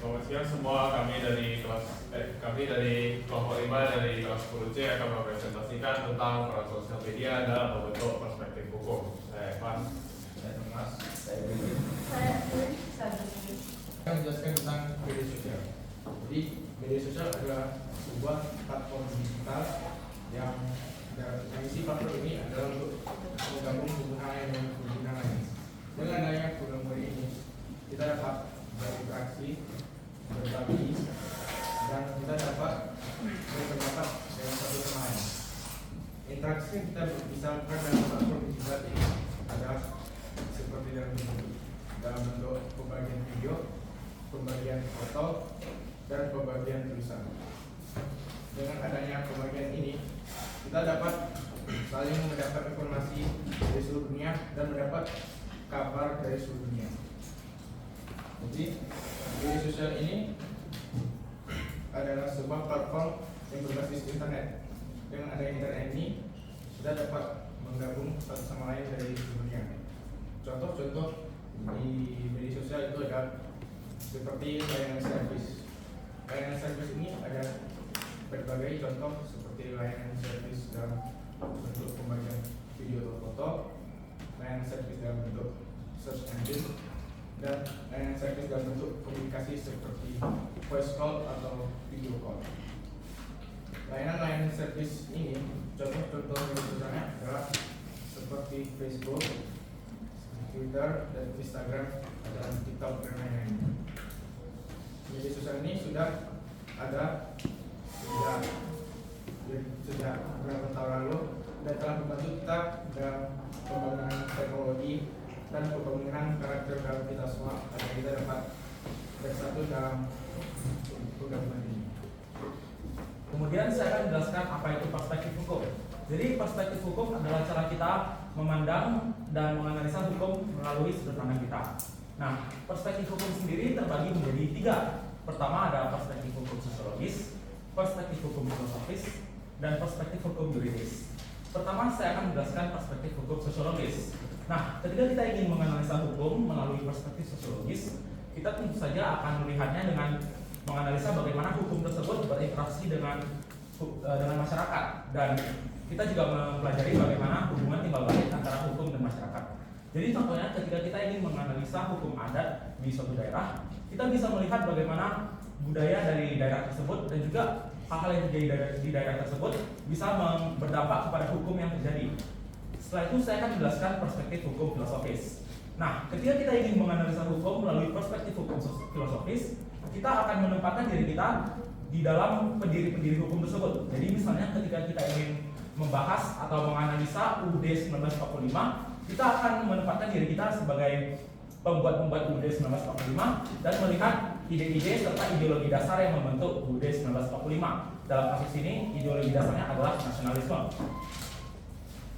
Selamat siang semua. Kami dari kelompok 5 dari kelas 10C akan mempresentasikan tentang peran sosial media dalam membentuk perspektif hukum. Saya Evan. Saya Thomas. Saya Billy. Saya menjelaskan tentang media sosial. Jadi media sosial adalah sebuah platform digital yang isi platform ini adalah untuk menggabung hubungan lain dengan hubungan lain. Dengan adanya hubungan ini, kita dapat berinteraksi, berbagi, dan kita dapat berpendapat dengan satu sama lain. Interaksi yang kita bisa lakukan dalam platform digital ini adalah seperti dalam bentuk pembagian video, pembagian foto, dan pembagian tulisan. Dengan adanya pembagian ini, kita dapat saling mendapat informasi dari seluruh dunia dan mendapat kabar dari seluruh dunia. Jadi, media sosial ini adalah sebuah platform yang berbasis internet. Dengan adanya internet ini, kita dapat menggabung satu sama lain dari dunia. Contoh-contoh di media sosial itu ada seperti layanan servis. Layanan servis ini ada berbagai contoh seperti layanan servis dalam bentuk pembagian video atau foto, layanan servis dalam bentuk search engine, dan layanan servis dalam bentuk komunikasi seperti voice call atau video call. Layanan servis ini contoh-contoh misalnya adalah seperti Facebook, Twitter, dan Instagram, dan TikTok, dan lain-lain. Media sosial ini sudah ada sejak beberapa tahun lalu dan telah membantu kita dalam pembangunan teknologi dan pembangunan karakter dalam kita semua agar kita dapat bersatu dalam pergabungan ini. Kemudian saya akan menjelaskan apa itu perspektif hukum. Jadi perspektif hukum adalah cara kita memandang dan menganalisa hukum melalui sudut pandang kita. Nah, perspektif hukum sendiri terbagi menjadi 3. Pertama ada perspektif hukum sosiologis, perspektif hukum filosofis, dan perspektif hukum yuridis. Pertama saya akan menjelaskan perspektif hukum sosiologis. Nah, ketika kita ingin menganalisa hukum melalui perspektif sosiologis, kita tentu saja akan melihatnya dengan menganalisa bagaimana hukum tersebut berinteraksi dengan masyarakat, dan kita juga mempelajari bagaimana hubungan timbal balik antara hukum dan masyarakat. Jadi contohnya ketika kita ingin menganalisa hukum adat di suatu daerah, kita bisa melihat bagaimana budaya dari daerah tersebut dan juga hal-hal yang terjadi di daerah tersebut bisa berdampak kepada hukum yang terjadi. Setelah itu saya akan menjelaskan perspektif hukum filosofis. Nah, ketika kita ingin menganalisa hukum melalui perspektif hukum filosofis, kita akan menempatkan diri kita di dalam pendiri-pendiri hukum tersebut. Jadi misalnya ketika kita ingin membahas atau menganalisa UUD 1945, kita akan menempatkan diri kita sebagai pembuat UUD 1945 dan melihat ide-ide serta ideologi dasar yang membentuk UUD 1945. Dalam kasus ini, ideologi dasarnya adalah nasionalisme.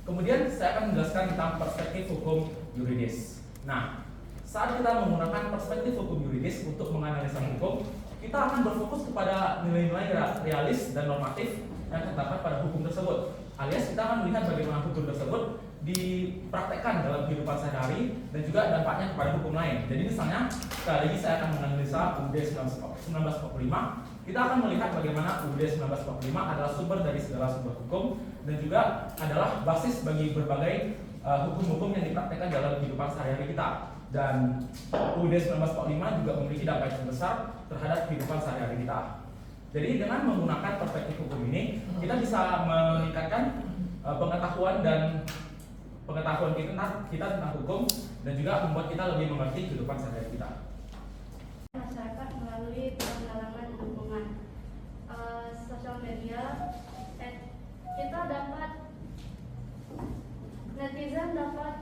Kemudian saya akan menjelaskan tentang perspektif hukum yuridis. Nah, saat kita menggunakan perspektif hukum yuridis untuk menganalisa hukum, kita akan berfokus kepada nilai-nilai realis dan normatif yang terdapat pada hukum tersebut. Alias kita akan melihat bagaimana hukum tersebut dipraktekkan dalam kehidupan sehari-hari dan juga dampaknya kepada hukum lain. Jadi misalnya, sekali lagi saya akan menganalisa UUD 1945. Kita akan melihat bagaimana UUD 1945 adalah sumber dari segala sumber hukum dan juga adalah basis bagi berbagai hukum-hukum yang dipraktekkan dalam kehidupan sehari-hari kita. Dan UUD 1945 juga memiliki dampak yang besar terhadap kehidupan sehari-hari kita. Jadi dengan menggunakan perspektif hukum ini, kita bisa meningkatkan pengetahuan kita tentang hukum dan juga membuat kita lebih mengerti kehidupan sehari-hari kita. Masyarakat melalui pengalaman hubungan sosial media, kita dapat netizen dapat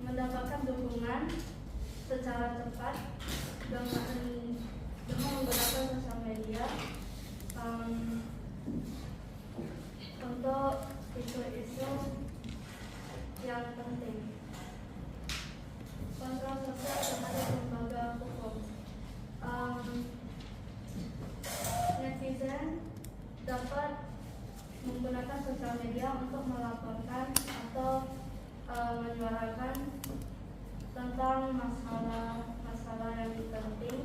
mendapatkan dukungan secara cepat dengan menggunakan sosial media untuk isu-isu yang penting. Kontrol sosial terhadap lembaga hukum. Netizen dapat menggunakan sosial media untuk melaporkan atau menyuarakan tentang masalah yang penting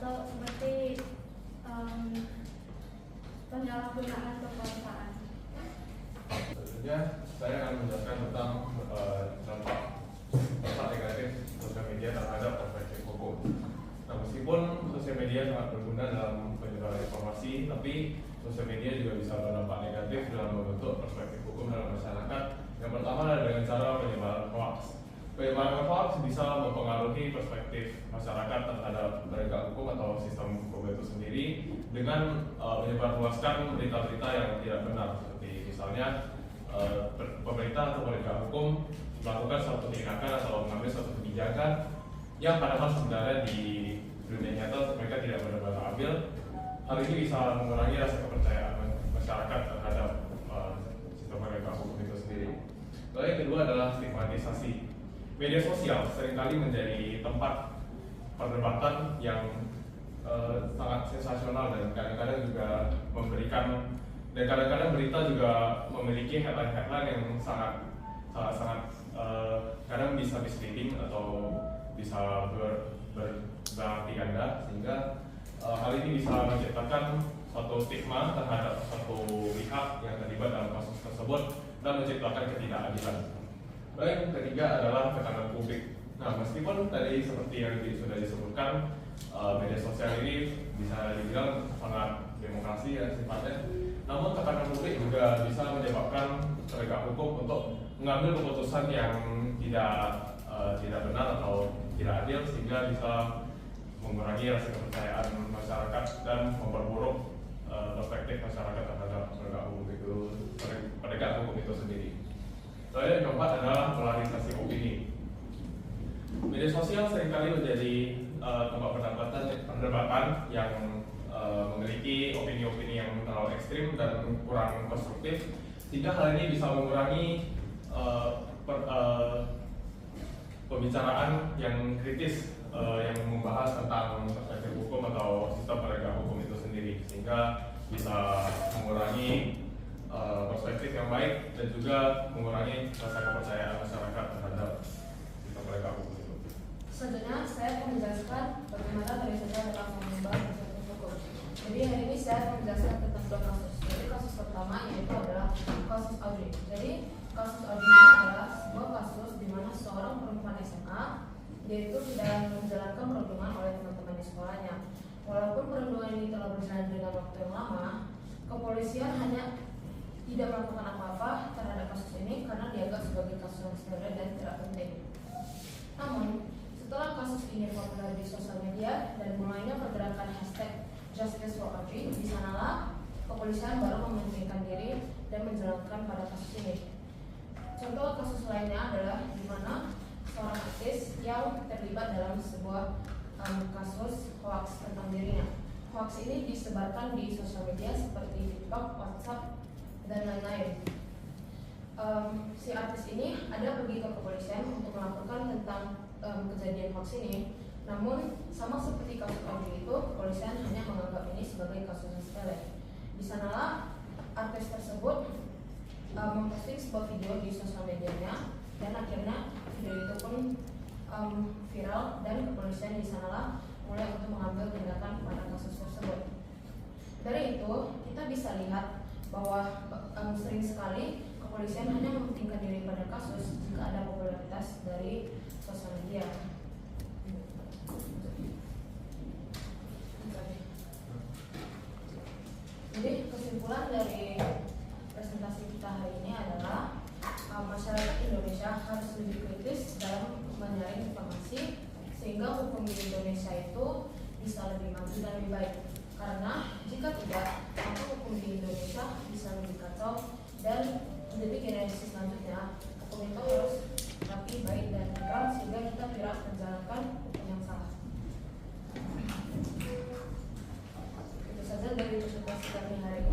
atau seperti penyalahgunaan kekuasaan. Selanjutnya saya akan menjelaskan tentang dampak negatif sosial media terhadap perspektif hukum. Nah, meskipun sosial media sangat berguna dalam penyebaran informasi, tapi sosial media juga bisa berdampak negatif dalam membentuk perspektif hukum dalam masyarakat. Yang pertama adalah dengan cara penyebaran hoax. Penyebaran hoax bisa mempengaruhi perspektif masyarakat terhadap penegak hukum atau sistem hukum itu sendiri dengan menyebarluaskan berita-berita yang tidak benar, seperti misalnya pemerintah atau penegak hukum melakukan suatu tindakan atau mengambil suatu kebijakan yang padahal sebenarnya di dunia nyata mereka tidak benar-benar ambil. Hal ini bisa mengurangi rasa kepercayaan masyarakat terhadap sistem penegak hukum itu sendiri. Lalu yang kedua adalah stigmatisasi. Media sosial seringkali menjadi tempat perdebatan yang sangat sensasional dan kadang-kadang juga memberikan, dan kadang-kadang berita juga memiliki headline-headline yang sangat kadang bisa misleading atau bisa berarti ganda, sehingga hal ini bisa menciptakan suatu stigma terhadap satu pihak yang terlibat dalam kasus tersebut dan menciptakan ketidakadilan. Lalu yang ketiga adalah tekanan publik. Nah, meskipun tadi seperti yang sudah disebutkan, media sosial ini bisa dibilang sangat demokrasi ya sifatnya, namun tekanan publik juga bisa menyebabkan penegak hukum untuk mengambil keputusan yang tidak benar atau tidak adil, sehingga bisa mengurangi rasa kepercayaan masyarakat dan memperburuk perspektif masyarakat terhadap penegak hukum itu sendiri. Lalu yang keempat adalah polarisasi opini. Media sosial seringkali menjadi tempat perdebatan yang memiliki opini-opini yang terlalu ekstrim dan kurang konstruktif, sehingga hal ini bisa mengurangi pembicaraan yang kritis yang membahas tentang perspektif hukum atau sistem penegak hukum itu sendiri, sehingga bisa mengurangi perspektif yang baik dan juga mengurangi rasa kepercayaan masyarakat terhadap sistem penegak hukum itu. Selanjutnya saya akan menjelaskan bagaimana media sosial dalam mengubah perspektif hukum. Jadi hari ini saya akan menjelaskan tentang dua kasus. Jadi kasus pertama yaitu adalah kasus Audrey. Jadi kasus Audrey ini adalah sebuah kasus di mana seorang perempuan SMA yaitu sedang menjalankan perundungan oleh teman-teman di sekolahnya. Walaupun perundungan ini telah berjalan dengan waktu yang lama, kepolisian hanya tidak melakukan apa-apa terhadap kasus ini karena dianggap sebagai kasus yang sepele dan tidak penting. Namun, setelah kasus ini populer di sosial media dan mulainya pergerakan hashtag Justice for Audrey, di sanalah kepolisian baru mementingkan diri dan menjalankan pada kasus ini. Contoh kasus lainnya adalah di mana seorang artis yang terlibat dalam sebuah kasus hoax tentang dirinya. Hoax ini disebarkan di sosial media seperti TikTok, WhatsApp, dan lain-lain. Si artis ini ada pergi ke kepolisian untuk melaporkan tentang kejadian hoax ini. Namun sama seperti kasus Audrey itu, kepolisian hanya menganggap ini sebagai kasus yang sepele. Di sanalah artis tersebut memposting sebuah video di sosial medianya dan akhirnya video itu pun viral dan kepolisian di sanalah mulai untuk mengambil tindakan pada kasus tersebut. Dari itu kita bisa lihat bahwa sering sekali kepolisian hanya mementingkan diri pada kasus jika ada popularitas dari sosial media. Jadi kesimpulan dari presentasi kita hari ini adalah masyarakat Indonesia harus lebih kritis dalam menyaring informasi sehingga hukum di Indonesia itu bisa lebih maju dan lebih baik. Karena jika tidak, maka hukum di Indonesia bisa lebih kacau dan menjadi generasi selanjutnya hukum itu harus rapi, baik dan terang sehingga kita tidak menjalankan hukum yang salah. Itu saja dari presentasi kami hari ini.